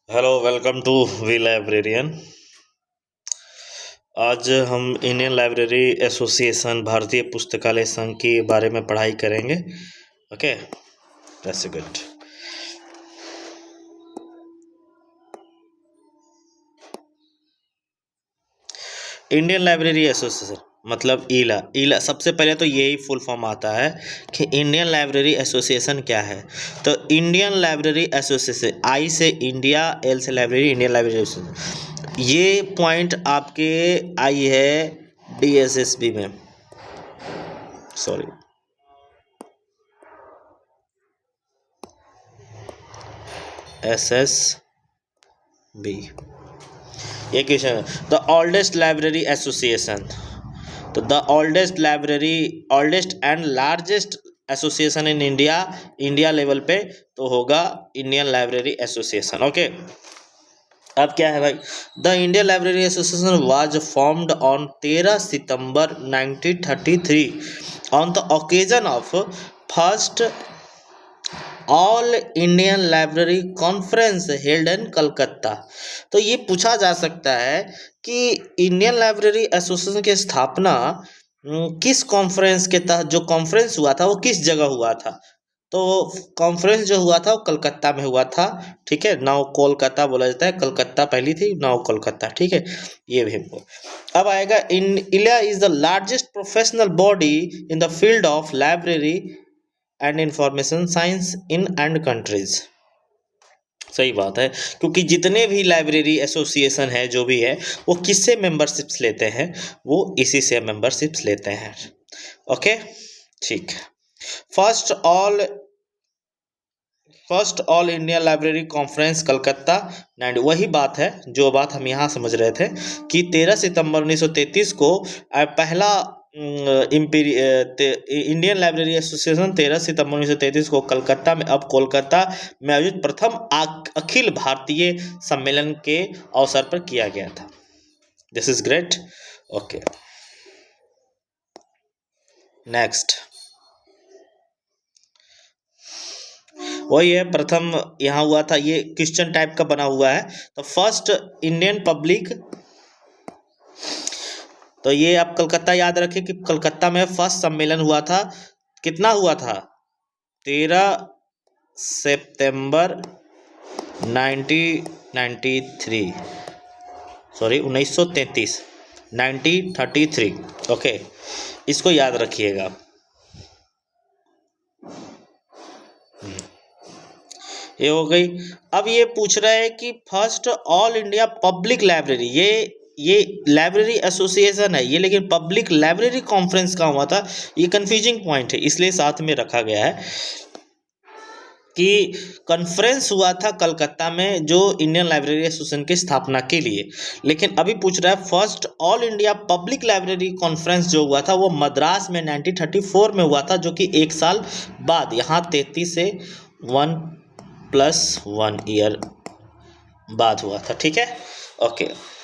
Hello, welcome to we librarian. आज हम Indian library association भारतीय पुस्तकालय संघ के बारे में पढ़ाई करेंगे। Okay, that's good. Indian library association मतलब ईला। ईला सबसे पहले तो यही फुल फॉर्म आता है कि इंडियन लाइब्रेरी एसोसिएशन क्या है। तो इंडियन लाइब्रेरी एसोसिएशन, आई से इंडिया, एल से लाइब्रेरी, इंडियन लाइब्रेरी एसोसिएशन। ये पॉइंट आपके आई है डीएसएसबी में, सॉरी एसएसबी। ये question, the oldest library association. तो the oldest and largest association in India, India level पे तो होगा इंडियन लाइब्रेरी एसोसिएशन। ओके, अब क्या है भाई, the Indian library association was formed on 13 September 1933 on the occasion of first all Indian library conference held in Calcutta. तो ये पूछा जा सकता है कि इंडियन लाइब्रेरी एसोसिएशन की स्थापना किस कॉन्फ्रेंस के तहत, जो कॉन्फ्रेंस हुआ था वो किस जगह हुआ था। तो कॉन्फ्रेंस जो हुआ था वो कलकत्ता में हुआ था। ठीक है, नाउ कोलकाता बोला जाता है, कलकत्ता पहली थी, नाउ कोलकाता। ठीक है, ये भी हमको अब आएगा। In India is the largest professional body in the field of library and information science in and countries. सही बात है, क्योंकि जितने भी लाइब्रेरी एसोसिएशन है जो भी है वो किससे मेंबरशिप्स लेते हैं, वो इसी से मेंबरशिप्स लेते हैं। ओके, ठीक। First all India library conference Calcutta 90, वही बात है जो बात हम यहाँ समझ रहे थे कि 13 सितंबर 1933 को पहला इंडियन लाइब्रेरी एसोसिएशन 13 सितंबर 1933 को कलकत्ता में, अब कोलकाता में आयोजित प्रथम अखिल भारतीय सम्मेलन के अवसर पर किया गया था। This is great. Okay, next वही है, प्रथम यहाँ हुआ था, ये क्वेश्चन टाइप का बना हुआ है। तो फर्स्ट इंडियन पब्लिक, तो ये आप कलकत्ता याद रखें कि कलकत्ता में फर्स्ट सम्मेलन हुआ था। कितना हुआ था? 13 सितंबर 1933, सॉरी 1933, 1933। ओके, इसको याद रखिएगा। ये हो गई। अब ये पूछ रहा है कि first all India public library, ये लाइब्रेरी एसोसिएशन है ये, लेकिन पब्लिक लाइब्रेरी कॉन्फ्रेंस का हुआ था। ये कंफ्यूजिंग पॉइंट है, इसलिए साथ में रखा गया है कि कॉन्फ्रेंस हुआ था कलकत्ता में जो इंडियन लाइब्रेरी एसोसिएशन की स्थापना के लिए, लेकिन अभी पूछ रहा है first all India public library conference जो हुआ था वो मद्रास में 1934 में हुआ था, जो कि एक साल बाद, यहाँ 33 से 1+1 ईयर बाद हुआ था। ठीक है, ओके,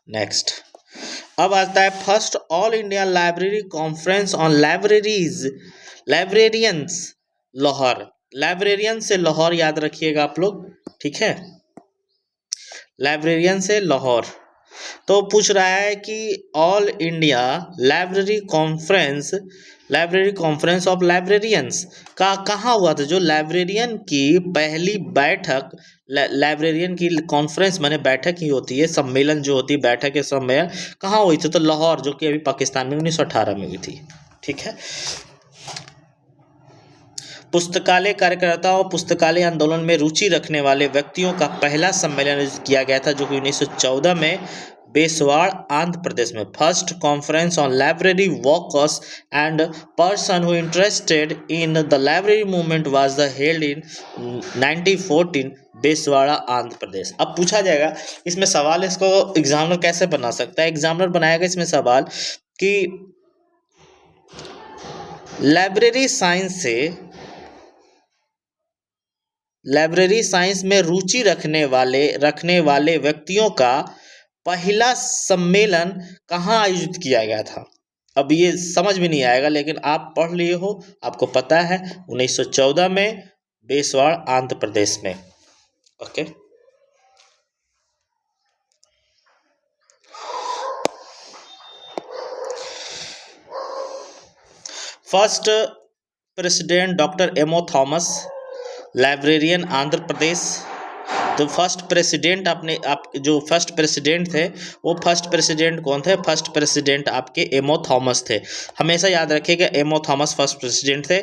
नेक्स्ट। अब आता है first all India library conference on librarians Lahore. Librarian से लाहौर याद रखिएगा आप लोग। ठीक है, लाइब्रेरियन से लाहौर। तो पूछ रहा है कि all India library conference of librarians का कहाँ हुआ था। जो लाइब्रेरियन की पहली बैठक, लाइब्रेरियन की कॉन्फ्रेंस माने बैठक ही होती है, सम्मेलन जो होती है, बैठक के सम्मेलन कहाँ हुई थी? तो लाहौर, जो कि अभी पाकिस्तान में 1918 में हुई थी। ठीक है, पुस्तकालय कार्यकर्ताओं और पुस्तकालय आंदोलन में रुचि रखने वाले व्यक्तियों का पहला सम्मेलन किया गया था, जो कि 1914 में बेसवाड़, आंध्र प्रदेश में। First conference on library workers and person who interested in the library movement was the held in 1914, Bezwada, Andhra Pradesh. अब पूछा जाएगा इसमें सवाल, इसको एग्जामिनर कैसे बना सकता है? एग्जामिनर बनाएगा इसमें सवाल कि लाइब्रेरी साइंस में रुचि रखने वाले व्यक्तियों का पहला सम्मेलन कहाँ आयोजित किया गया था। अब ये समझ में नहीं आएगा, लेकिन आप पढ़ लिए हो, आपको पता है 1914 में बेसवाड़ आंध्र प्रदेश में। Okay, first president doctor MO Thomas, librarian Andhra Pradesh. तो फर्स्ट प्रेसिडेंट आप जो फर्स्ट प्रेसिडेंट थे, वो फर्स्ट प्रेसिडेंट कौन थे? फर्स्ट प्रेसिडेंट आपके एमओ थॉमस थे। हमेशा याद रखिएगा एमओ थॉमस फर्स्ट प्रेसिडेंट थे,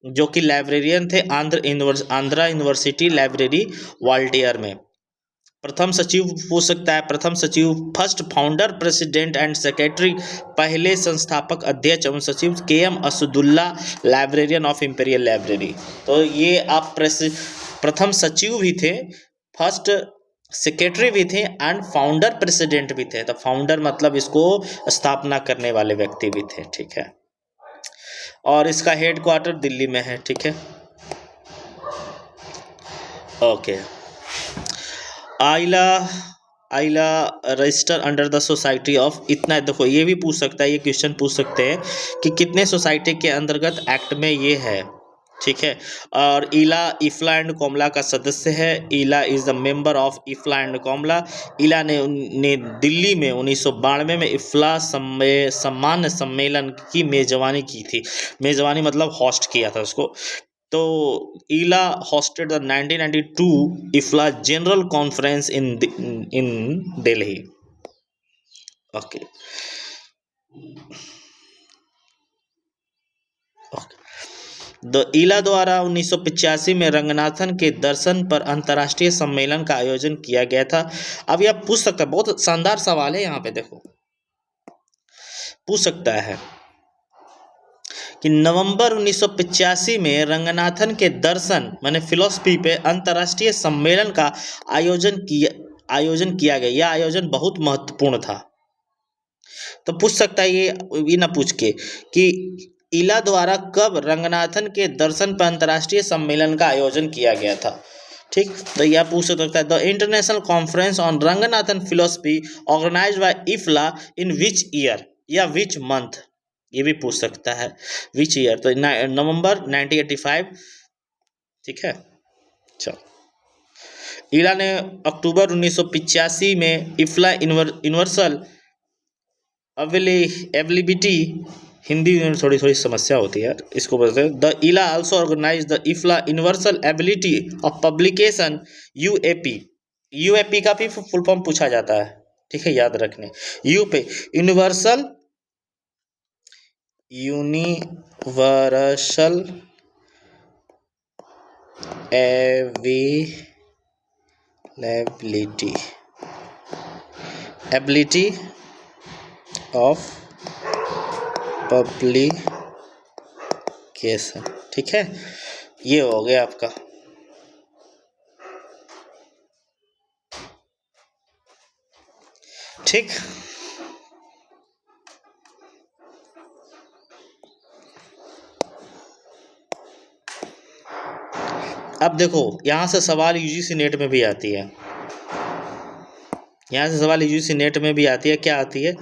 जो कि लाइब्रेरियन थे आंध्रा यूनिवर्सिटी लाइब्रेरी वाल्टियर में। प्रथम सचिव पूछ सकता है, प्रथम सचिव first founder president and secretary, पहले संस्थापक अध्यक्ष एवं सचिव KM. Asadullah, librarian of imperial library. तो ये आप प्रथम सचिव भी थे, फर्स्ट सेक्रेटरी भी थे एंड फाउंडर प्रेसिडेंट भी थे। तो फाउंडर मतलब इसको स्थापना करने वाले व्यक्ति भी थे, ठीक है। और इसका हेडक्वार्टर दिल्ली में है, ठीक है। Okay, ILA register under the society of, इतना देखो ये भी पूछ सकता है, ये क्वेश्चन पूछ सकते हैं कि कितने सोसाइटी के अंतर्गत एक्ट में ये है, ठीक है। और इला इफ्ला एंड कॉमला का सदस्य है। ILA is the member of IFLA and COMLA. ILA ने दिल्ली में 1992 में इफ्ला सम्मान सम्मेलन की मेजबानी की थी। मेजबानी मतलब होस्ट किया था उसको। तो इला hosted the 1992 IFLA general conference in Delhi. Okay, the ILA द्वारा 1985 में रंगनाथन के दर्शन पर अंतर्राष्ट्रीय सम्मेलन का आयोजन किया गया था। अब यह पूछ सकता है, बहुत शानदार सवाल है यहाँ पे, देखो पूछ सकता है कि नवंबर 1985 में रंगनाथन के दर्शन माने फिलोसफी पे अंतर्राष्ट्रीय सम्मेलन का आयोजन किया गया। यह आयोजन बहुत महत्वपूर्ण था। तो पूछ सकता है ये ना पूछ के कि इला द्वारा कब रंगनाथन के दर्शन पर अंतर्राष्ट्रीय सम्मेलन का आयोजन किया गया था, ठीक। तो यह पूछ सकता है the international conference on Ranganathan philosophy organised by IFLA in which year या विच मंथ, ये भी पूछ सकता है विच ईयर। तो नवंबर 1985, ठीक है। चलो, इला ने अक्टूबर 1985 में इफ्ला यूनिवर्सल अवेलेबिलिटी, हिंदी में थोड़ी समस्या होती है यार, इसको बोलते हैं the ILA also organise the IFLA universal ability of publication UAP. UAP का भी फुल फॉर्म पूछा जाता है, ठीक है, याद रखने। UP universal ability of publication, ठीक है। ये हो गया आपका। ठीक, अब देखो यहाँ से सवाल यूजीसी नेट में भी आती है, यहाँ से सवाल यूजीसी नेट में भी आती है। क्या आती है?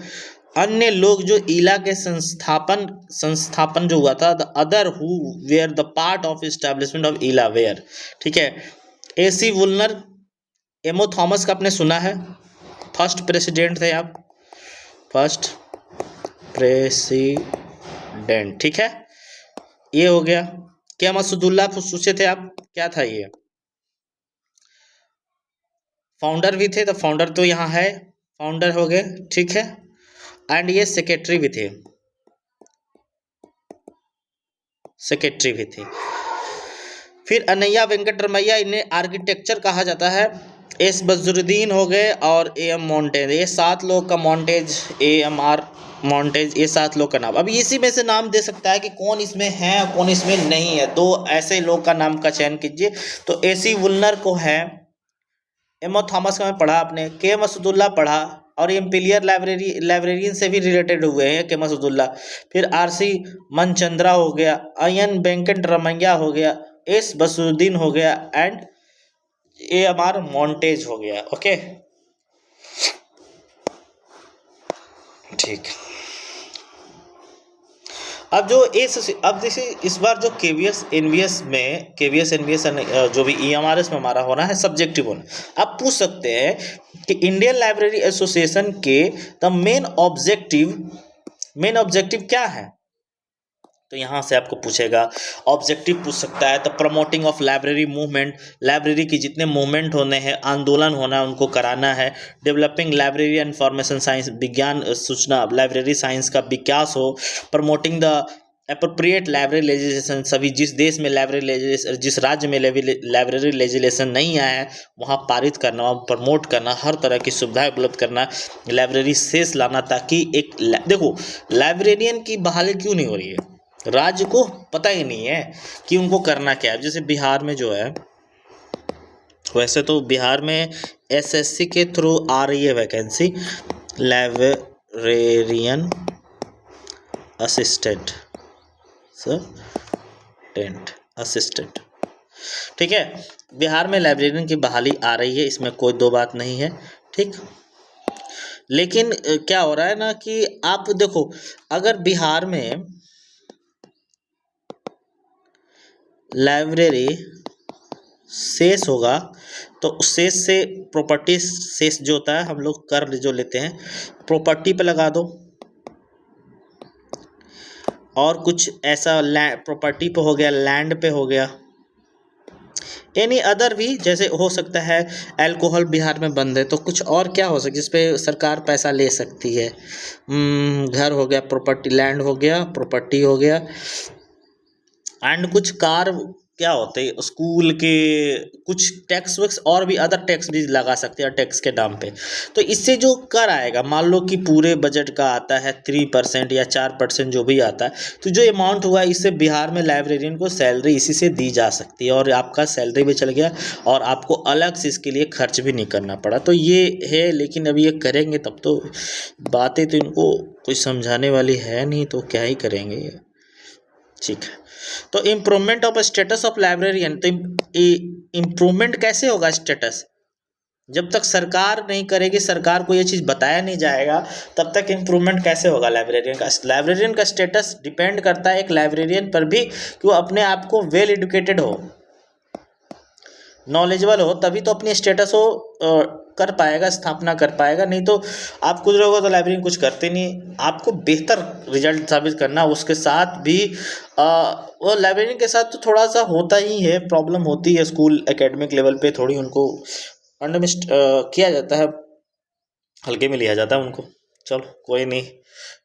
अन्य लोग जो इला के संस्थापन जो हुआ था, the other who were the part of establishment of ILA were, ठीक है। एसी वुलनर, एमओ थॉमस का आपने सुना है, फर्स्ट प्रेसिडेंट थे आप, फर्स्ट प्रेसिडेंट, ठीक है, ये हो गया। क्या मसूदुल्लाह पूछे थे आप, क्या था ये? फाउंडर भी थे, तो फाउंडर तो यहाँ है, फाउंडर हो गए, ठीक है। एंड ये सेक्रेटरी भी थे, सेक्रेटरी भी थे। फिर अनैया वेंकटरमैया, इन्हें आर्किटेक्चर कहा जाता है। एस बजरुद्दीन हो गए और ए एम मॉन्टेज, ये 7 लोग का मॉन्टेज, AMR मॉन्टेज, ये 7 लोग का नाम। अब इसी में से नाम दे सकता है कि कौन इसमें है और कौन इसमें नहीं है, 2 ऐसे लोग का नाम का चयन कीजिए। तो एसी वुलनर को है, एमओ थॉमस का मैं पढ़ा आपने, के मसूदुल्लाह पढ़ा, और इम्पीरियल लाइब्रेरियन से भी रिलेटेड हुए हैं के मसूदुल्लाह। फिर RC मनचंद्रा हो गया, IN वेंकटरमैया हो गया, एस बसरुद्दीन हो गया एंड AMR मॉन्टेज हो गया। ओके, ठीक। अब जो अब जैसे इस बार जो केवीएस एनवीएस जो भी ईएमआरएस में हमारा होना है सब्जेक्टिव होना। आप पूछ सकते हैं कि इंडियन लाइब्रेरी एसोसिएशन के द मेन ऑब्जेक्टिव क्या है। तो यहाँ से आपको पूछेगा, ऑब्जेक्टिव पूछ सकता है। तो promoting of library movement, library की जितने मूवमेंट होने हैं, आंदोलन होना है, उनको कराना है। Developing library and information science, विज्ञान सूचना लाइब्रेरी साइंस का विकास हो। Promoting the appropriate library legislation, सभी जिस देश में जिस राज्य में लाइब्रेरी लेजिस्लेशन नहीं आया है वहाँ पारित करना, वहाँ प्रमोट करना, हर तरह की सुविधाएं उपलब्ध करना, लाइब्रेरी शेष लाना, ताकि एक देखो लाइब्रेरियन की बहाली क्यों नहीं हो रही है, राज्य को पता ही नहीं है कि उनको करना क्या है। जैसे बिहार में जो है, वैसे तो बिहार में एसएससी के थ्रू आ रही है वैकेंसी, लाइब्रेरियन असिस्टेंट असिस्टेंट, ठीक है। बिहार में लाइब्रेरियन की बहाली आ रही है, इसमें कोई दो बात नहीं है, ठीक। लेकिन क्या हो रहा है ना कि आप देखो, अगर बिहार में लाइब्रेरी शेष होगा तो शेष से प्रॉपर्टी शेष जो होता है, हम लोग कर जो लेते हैं प्रॉपर्टी पे लगा दो, और कुछ ऐसा प्रॉपर्टी पे हो गया, लैंड पे हो गया, एनी अदर भी, जैसे हो सकता है अल्कोहल बिहार में बंद है तो कुछ और क्या हो सकता है जिस पे सरकार पैसा ले सकती है। घर हो गया, प्रॉपर्टी, लैंड हो गया, प्रॉपर्टी हो गया, एंड कुछ कार क्या होते हैं, स्कूल के कुछ टैक्स वैक्स और भी अदर टैक्स भी लगा सकते हैं टैक्स के नाम पे। तो इससे जो कर आएगा, मान लो कि पूरे बजट का आता है 3% या 4% जो भी आता है, तो जो अमाउंट हुआ इससे बिहार में लाइब्रेरियन को सैलरी इसी से दी जा सकती है, और आपका सैलरी भी चल गया और आपको अलग से इसके लिए खर्च भी नहीं करना पड़ा। तो ये है, लेकिन अभी ये करेंगे तब तो, बातें तो इनको कोई समझाने वाली है नहीं, तो क्या ही करेंगे ये, ठीक है। तो improvement of status of librarian, तो इम्प्रूवमेंट कैसे होगा स्टेटस, जब तक सरकार नहीं करेगी, सरकार को ये चीज़ बताया नहीं जाएगा, तब तक इम्प्रूवमेंट कैसे होगा लाइब्रेरियन का। लाइब्रेरियन का स्टेटस डिपेंड करता है एक लाइब्रेरियन पर भी कि वो अपने आप को वेल एजुकेटेड हो, नॉलेजेबल हो, तभी तो अपनी स्टेटस हो कर पाएगा, स्थापना कर पाएगा। नहीं तो आप कुछ लोग तो लाइब्रेरी कुछ करते नहीं, आपको बेहतर रिजल्ट साबित करना, उसके साथ भी वो लाइब्रेरी के साथ तो थोड़ा सा होता ही है, प्रॉब्लम होती है, स्कूल एकेडमिक लेवल पे थोड़ी उनको अंडर किया जाता है, हल्के में लिया जाता है उनको। चलो कोई नहीं,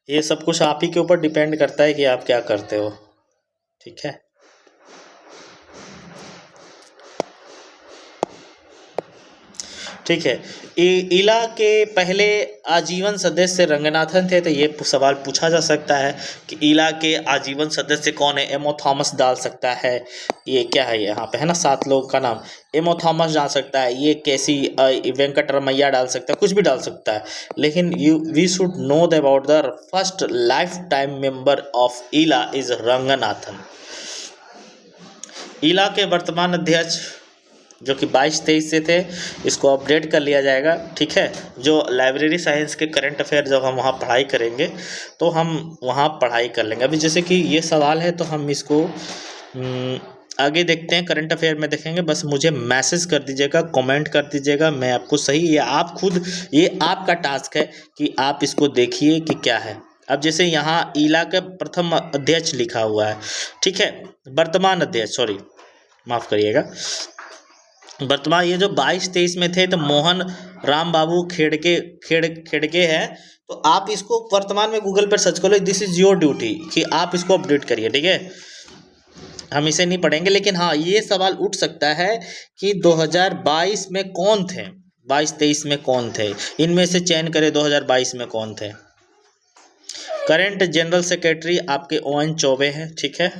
ये सब कुछ आप ही के ऊपर डिपेंड करता है कि आप क्या करते हो, ठीक है। ठीक है, इला के पहले आजीवन सदस्य रंगनाथन थे, तो ये सवाल पूछा जा सकता है कि इला के आजीवन सदस्य कौन है। एमओ थॉमस डाल सकता है, ये क्या है यहाँ पे है ना, 7 लोगों का नाम, एमओ थॉमस डाल सकता है, ये कैसी वेंकटरमैया डाल सकता है, कुछ भी डाल सकता है, लेकिन we should know about the first lifetime member of ILA is Ranganathan. ILA के वर्तमान अध्यक्ष जो कि 22-23 से थे, इसको अपडेट कर लिया जाएगा, ठीक है। जो लाइब्रेरी साइंस के करंट अफेयर जब हम वहाँ पढ़ाई करेंगे तो हम वहाँ पढ़ाई कर लेंगे। अभी जैसे कि ये सवाल है तो हम इसको आगे देखते हैं, करंट अफेयर में देखेंगे। बस मुझे मैसेज कर दीजिएगा, कमेंट कर दीजिएगा, मैं आपको सही, ये आप खुद, ये आपका टास्क है कि आप इसको देखिए कि क्या है। अब जैसे यहाँ इला का प्रथम अध्यक्ष लिखा हुआ है, ठीक है, वर्तमान अध्यक्ष, सॉरी माफ़ करिएगा, वर्तमान ये जो 22-23 में थे तो मोहन राम बाबू खेड़के हैं। तो आप इसको वर्तमान में गूगल पर सर्च करो, दिस इज़ योर ड्यूटी कि आप इसको अपडेट करिए, ठीक है। हम इसे नहीं पढ़ेंगे, लेकिन हाँ ये सवाल उठ सकता है कि 2022 में कौन थे, 22-23 में कौन थे, इनमें से चयन करें 2022 में कौन थे। करंट जनरल सेक्रेटरी आपके ON चौबे हैं, ठीक है।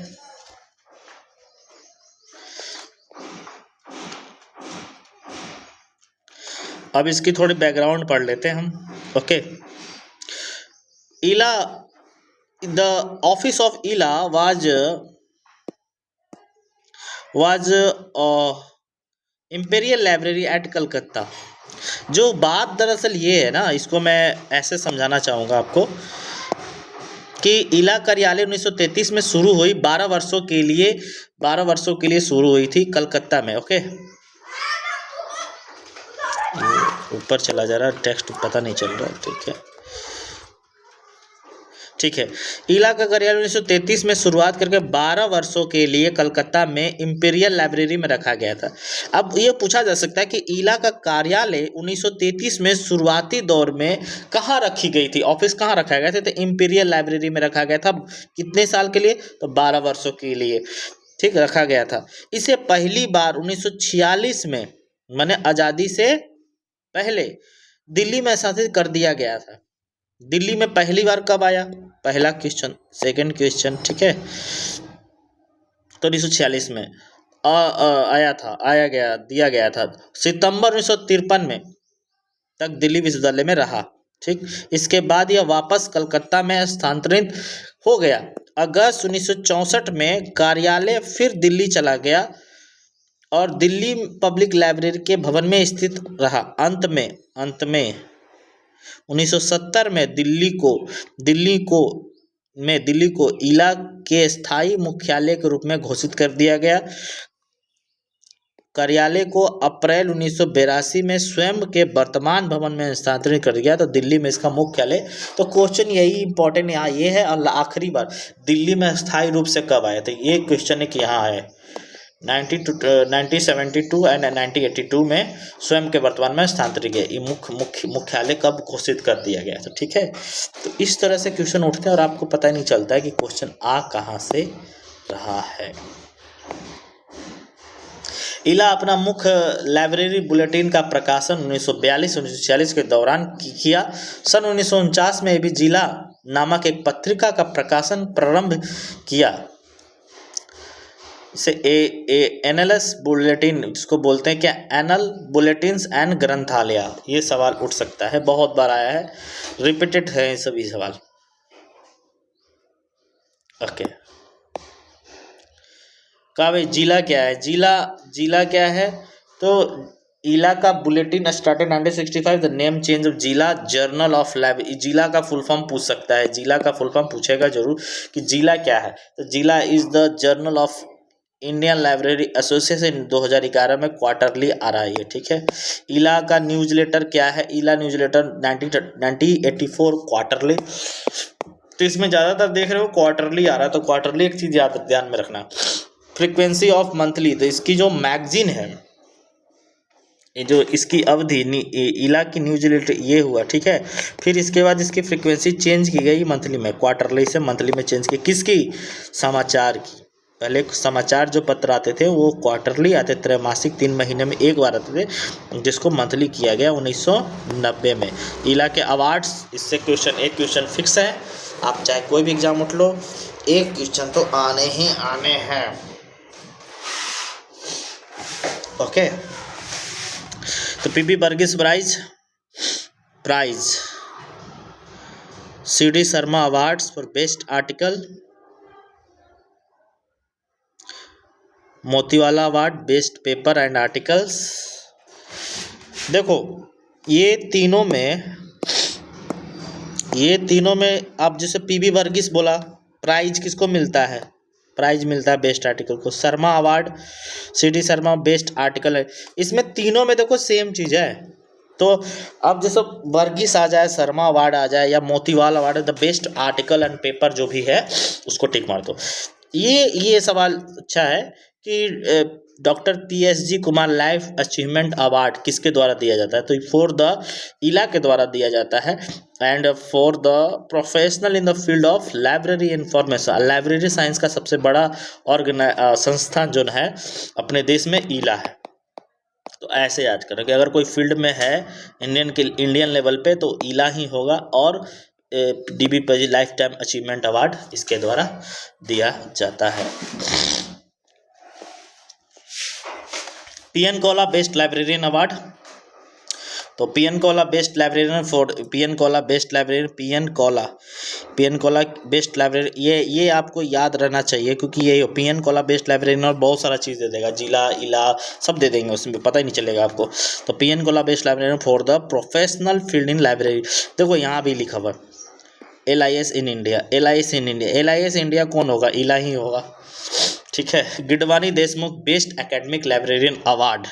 अब इसकी थोड़ी बैकग्राउंड पढ़ लेते हैं हम, ओके। इला, द ऑफिस ऑफ इला was imperial library at Calcutta. जो बात दरअसल ये है ना, इसको मैं ऐसे समझाना चाहूँगा आपको कि इला कार्यालय 1933 में शुरू हुई, 12 वर्षों के लिए शुरू हुई थी कलकत्ता में। ओके, ऊपर चला जा रहा, टेक्स्ट पता नहीं चल रहा। ठीक है, इला का कार्यालय 1933 में शुरुआत करके 12 वर्षों के लिए कलकत्ता में इंपीरियल लाइब्रेरी में रखा गया था। अब ये पूछा जा सकता है कि इला का कार्यालय 1933 में शुरुआती दौर में कहाँ रखी गई थी, ऑफिस कहाँ रखा गया था? तो इंपीरियल लाइब्रेरी में रखा गया था। कितने साल के लिए? तो 12 वर्षों के लिए, ठीक, रखा गया था। इसे पहली बार 1946 में, माने आज़ादी से पहले, दिल्ली में स्थापित कर दिया गया था। दिल्ली में पहली बार कब आया? पहला क्वेश्चन, सेकंड क्वेश्चन, ठीक है। तो 1946 में दिया गया था। सितंबर 1953 में तक दिल्ली विश्वविद्यालय में रहा, ठीक। इसके बाद यह वापस कलकत्ता में स्थानांतरित हो गया। अगस्त 1964 में कार्यालय फिर दिल्ली चला गया और दिल्ली पब्लिक लाइब्रेरी के भवन में स्थित रहा। अंत में 1970 में दिल्ली को इला के स्थायी मुख्यालय के रूप में घोषित कर दिया गया। कार्यालय को अप्रैल 1982 में स्वयं के वर्तमान भवन में स्थानांतरित कर दिया, तो दिल्ली में इसका मुख्यालय। तो क्वेश्चन यही इंपॉर्टेंट यहाँ ये है, और आखिरी बार दिल्ली में स्थायी रूप से कब आया? तो ये क्वेश्चन है कि यहाँ है 1972 एंड 1982 में स्वयं के वर्तमान में स्थानांतरित गया। ये मुख्यालय कब घोषित कर दिया गया? तो ठीक है, तो इस तरह से क्वेश्चन उठते हैं और आपको पता ही नहीं चलता है कि क्वेश्चन आ कहाँ से रहा है। इला अपना मुख्य लाइब्रेरी बुलेटिन का प्रकाशन 1942-1946 के दौरान किया। सन 1949 में भी जिला नामक एक पत्रिका का प्रकाशन प्रारंभ किया। इसे एनएलएस बुलेटिन जिसको बोलते हैं, क्या एनल बुलेटिन्स एंड ग्रंथालय, ये सवाल उठ सकता है, बहुत बार आया है, रिपीटेड है ये सभी सवाल। ओके, कहा भाई जिला क्या है? जिला क्या है? तो इला का bulletin started 1965, the name change of जिला, जर्नल ऑफ लाइब्रेरी। जिला का फुल फॉर्म पूछ सकता है, जिला का फुल फॉर्म पूछेगा जरूर कि जिला क्या है। तो जिला is the journal of Indian library association, 2011 में क्वार्टरली आ रहा है ये, ठीक है। इला का न्यूज़लेटर क्या है? इला न्यूज़लेटर 1984 क्वार्टरली। तो इसमें ज़्यादातर देख रहे हो क्वार्टरली आ रहा है, तो क्वार्टरली एक चीज़ याद ध्यान में रखना। फ्रीक्वेंसी ऑफ मंथली, तो इसकी जो मैगजीन है, ये जो इसकी अवधि इला की न्यूज़लेटर ये हुआ, ठीक है। फिर इसके बाद इसकी फ्रीक्वेंसी चेंज की गई मंथली में, क्वार्टरली से मंथली में चेंज की। किसकी? समाचार की। पहले समाचार जो पत्र आते थे वो क्वार्टरली आते, त्रैमासिक, 3 महीने में एक बार आते थे, जिसको मंथली किया गया 1990 में। इला के अवार्ड्स, इससे एक क्वेश्चन फिक्स है, आप चाहे कोई भी एग्जाम उठ लो, एक क्वेश्चन तो आने ही आने हैं। ओके, तो PB Varghese prize, CD Sharma awards for best article, Motiwala award best paper and articles. देखो ये तीनों में आप जैसे पीबी वर्गीस बोला, प्राइज किसको मिलता है? प्राइज मिलता है बेस्ट आर्टिकल को। Sharma award, CD Sharma best article है। इसमें तीनों में देखो सेम चीज़ है। तो अब जैसे वर्गीस आ जाए, शर्मा अवार्ड आ जाए, या Motiwal award, the best article and paper जो भी है उसको टिक मार दो। ये सवाल अच्छा है कि doctor PSG Kumar life achievement award किसके द्वारा दिया जाता है? तो फॉर द इला के द्वारा दिया जाता है। And for the professional in the field of library information, library science का सबसे बड़ा संस्थान जो है अपने देश में इला है। तो ऐसे याद करो कि अगर कोई फील्ड में है इंडियन लेवल पे तो इला ही होगा, और DBPG life time achievement award इसके द्वारा दिया जाता है। PN Cola best librarian award, तो PN Cola best librarian for PN Cola best librarian, PN Cola best library, ये आपको याद रहना चाहिए, क्योंकि ये PN कोला बेस्ट लाइब्रेरियन और बहुत सारा चीज़ दे देगा, जिला इला सब दे देंगे, उसमें पता ही नहीं चलेगा आपको। तो PN Cola best librarian for the professional field in library. देखो यहाँ भी लिखा हुआ LIS in India, LIS in India, LIS India कौन होगा? इला ही होगा, ठीक है। Gidwani Deshmukh best academic librarian award,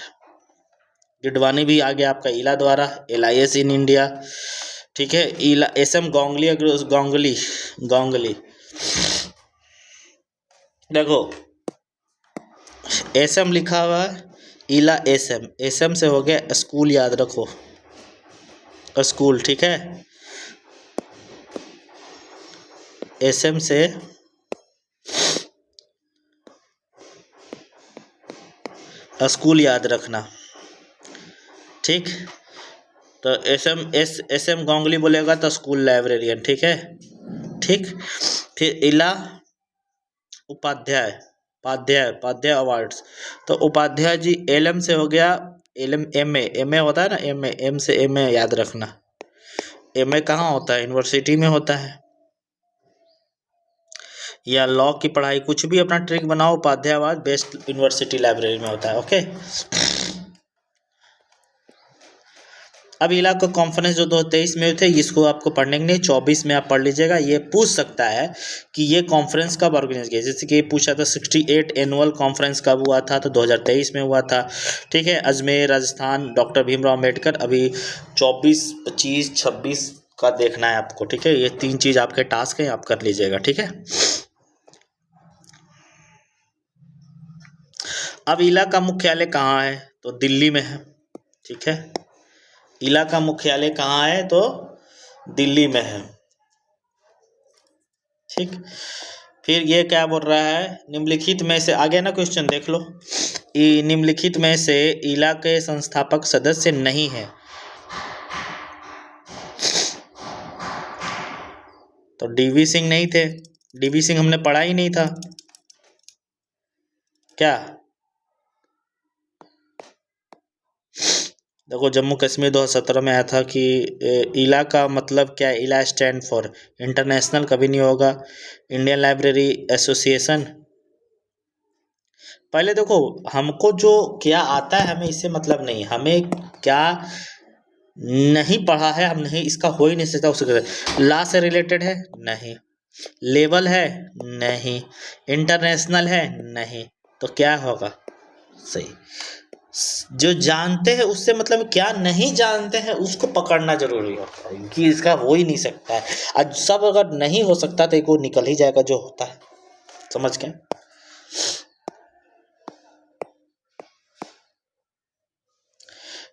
Gidwani भी आ गया आपका इला द्वारा, LIS इन इंडिया, ठीक है। इला SM गोंगली देखो SM लिखा हुआ है, इला SM से हो गया स्कूल, याद रखो स्कूल, ठीक है। SM से स्कूल याद रखना, ठीक। तो SM गोंगली बोलेगा तो स्कूल लाइब्रेरियन, ठीक है, ठीक। फिर इला उपाध्याय अवार्ड्स, तो उपाध्याय जी LM से हो गया, LM MA होता है ना, M से MA याद रखना। MA कहाँ होता है? यूनिवर्सिटी में होता है, या लॉ की पढ़ाई, कुछ भी अपना ट्रिक बनाओ, Upadhyay award best university library में होता है, ओके। अब इला को कॉन्फ्रेंस जो 2023 में थे, इसको आपको पढ़ने के नहीं, 24 में आप पढ़ लीजिएगा। ये पूछ सकता है कि ये कॉन्फ्रेंस कब ऑर्गेनाइज किया, जैसे कि ये पूछा था 68 एनुअल कॉन्फ्रेंस कब हुआ था, तो 2023 में हुआ था, ठीक है। अजमेर राजस्थान, डॉक्टर भीमराव अम्बेडकर, अभी 24, 25, 26 का देखना है आपको, ठीक है। ये 3 चीज़ आपके टास्क हैं, आप कर लीजिएगा, ठीक है। अब इला का मुख्यालय कहाँ है? तो दिल्ली में है, ठीक है। इला का मुख्यालय कहाँ है? तो दिल्ली में है, ठीक। फिर ये क्या बोल रहा है? निम्नलिखित में से, आगे ना क्वेश्चन देख लो, निम्नलिखित में से इला के संस्थापक सदस्य नहीं है, तो DV सिंह नहीं थे, DV सिंह हमने पढ़ा ही नहीं था क्या? देखो जम्मू कश्मीर 2017 में आया था कि इला का मतलब क्या है? इला स्टैंड फॉर इंटरनेशनल, कभी नहीं होगा। इंडियन लाइब्रेरी एसोसिएशन, पहले देखो हमको जो क्या आता है हमें इससे मतलब नहीं, हमें क्या नहीं पढ़ा है, हम नहीं, इसका हो ही नहीं सकता उससे। लॉ से रिलेटेड है? नहीं। लेवल है? नहीं। इंटरनेशनल है? नहीं। तो क्या होगा सही? जो जानते हैं उससे मतलब, क्या नहीं जानते हैं उसको पकड़ना जरूरी होता है, कि इसका हो ही नहीं सकता है। आज सब अगर नहीं हो सकता तो एक वो निकल ही जाएगा जो होता है, समझ गए?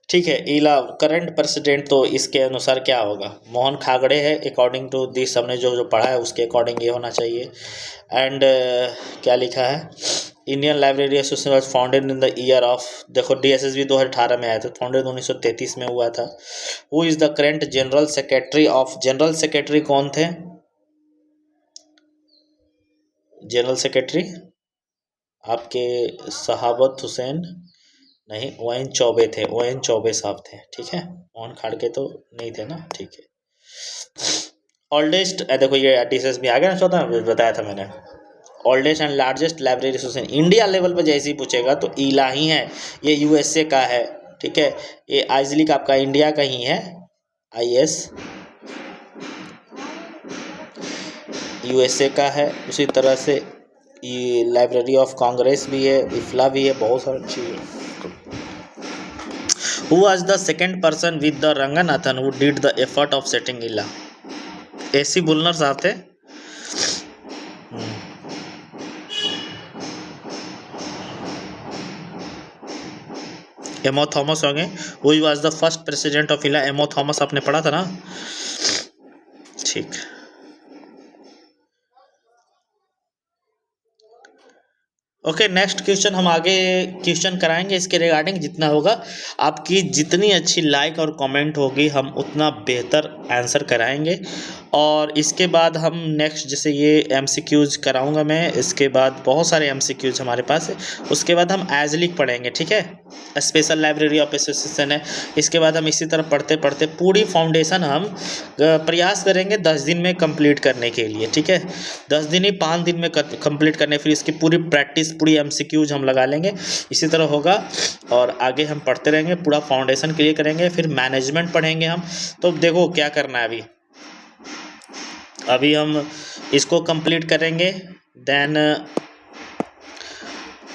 ठीक है। इला करंट प्रेसिडेंट, तो इसके अनुसार क्या होगा? मोहन खागड़े है, अकॉर्डिंग टू दिस, हमने जो पढ़ा है उसके अकॉर्डिंग ये होना चाहिए। एंड क्या लिखा है? Indian library association was founded in the year of, देखो DSSB 2018 में आया था, फाउंडेड 1933 में हुआ था। Who is the current general secretary of, general secretary कौन थे? जनरल सेक्रेटरी आपके शहाबत हुसैन नहीं, ON चौबे थे, ON चौबे साहब थे, ठीक है। मोहन खाड़के तो नहीं थे ना, ठीक है। ओल्डेस्ट, देखो ये DSS भी आ गया ना, 14 बताया था मैंने। Oldest and largest library association India level पर जैसे ही पूछेगा तो इला ही है, ये USA का है, ठीक है। ये आइजलिक आपका इंडिया का ही है, IS USA का है। उसी तरह से ये लाइब्रेरी ऑफ कांग्रेस भी है, इफ्ला भी है, बहुत सारी चीज़ें। Who was the second person with the Ranganathan who did the effort of setting ILA? AC बुलनर साहब थे। एमो थॉमस होंगे। Who was the first president of ILA? एमो थॉमस आपने पढ़ा था ना, ठीक। ओके, नेक्स्ट क्वेश्चन हम आगे क्वेश्चन कराएंगे इसके रिगार्डिंग, जितना होगा आपकी जितनी अच्छी लाइक और कमेंट होगी हम उतना बेहतर आंसर कराएंगे। और इसके बाद हम नेक्स्ट, जैसे ये MCQs कराऊंगा मैं, इसके बाद बहुत सारे MCQs हमारे पास है, उसके बाद हम एजलिक पढ़ेंगे, ठीक है। स्पेशल लाइब्रेरी ऑफ एसोसिएशन है। इसके बाद हम इसी तरह पढ़ते पढ़ते पूरी फाउंडेशन हम प्रयास करेंगे 10 दिन में कंप्लीट करने के लिए, ठीक है। 10 दिन ही 5 दिन में कंप्लीट करने, फिर इसकी पूरी प्रैक्टिस, पूरी MCQs हम लगा लेंगे, इसी तरह होगा। और आगे हम पढ़ते रहेंगे, पूरा फाउंडेशन क्लियर करेंगे, फिर मैनेजमेंट पढ़ेंगे हम। तो देखो क्या करना है अभी, अभी हम इसको कंप्लीट करेंगे। देन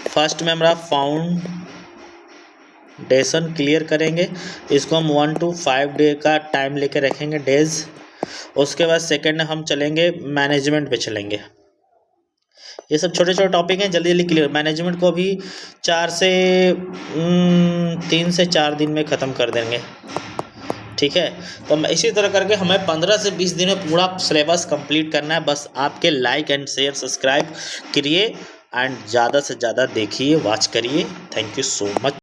फर्स्ट में हमारा फाउंडेशन क्लियर करेंगे, इसको हम 1 to 5 डे का टाइम लेके रखेंगे, डेज। उसके बाद सेकंड हम चलेंगे मैनेजमेंट पे चलेंगे। ये सब छोटे छोटे टॉपिक हैं, जल्दी जल्दी क्लियर। मैनेजमेंट को भी 3 से 4 दिन में ख़त्म कर देंगे, ठीक है। तो इसी तरह करके हमें 15 से 20 दिन में पूरा सिलेबस कंप्लीट करना है। बस आपके लाइक एंड शेयर सब्सक्राइब करिए एंड ज़्यादा से ज़्यादा देखिए, वॉच करिए। Thank you so much.